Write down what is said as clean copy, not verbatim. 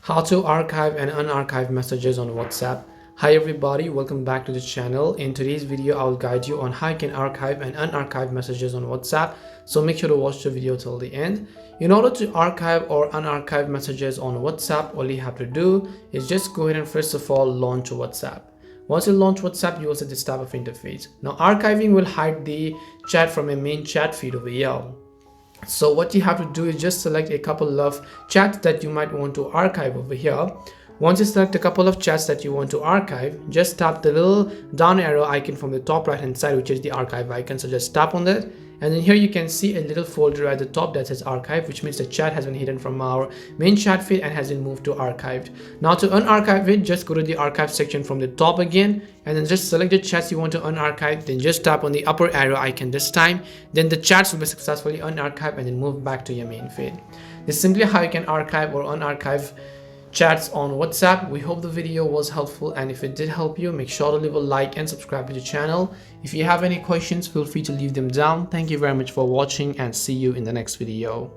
How to archive and unarchive messages on WhatsApp. Hi everybody, welcome back to the channel. In today's video, I will guide you on how you can archive and unarchive messages on WhatsApp. So make sure to watch the video till the end. In order to archive or unarchive messages on WhatsApp, all you have to do is just go ahead and first of all launch WhatsApp. Once you launch WhatsApp, you will see this type of interface. Now archiving will hide the chat from a main chat feed over here. So what you have to do is just select a couple of chats that you might want to archive over here. Once you select a couple of chats that you want to archive, just tap the little down arrow icon from the top right hand side, which is the archive icon. So just tap on that, and then here you can see a little folder at the top that says archive, which means the chat has been hidden from our main chat feed and has been moved to archived. Now to unarchive it, just go to the archive section from the top again, and then just select the chats you want to unarchive. Then just tap on the upper arrow icon this time. Then the chats will be successfully unarchived and then move back to your main feed. This is simply how you can archive or unarchive chats on WhatsApp. We hope the video was helpful, and if it did help you, make sure to leave a like and subscribe to the channel. If you have any questions, feel free to leave them down. Thank you very much for watching, and see you in the next video.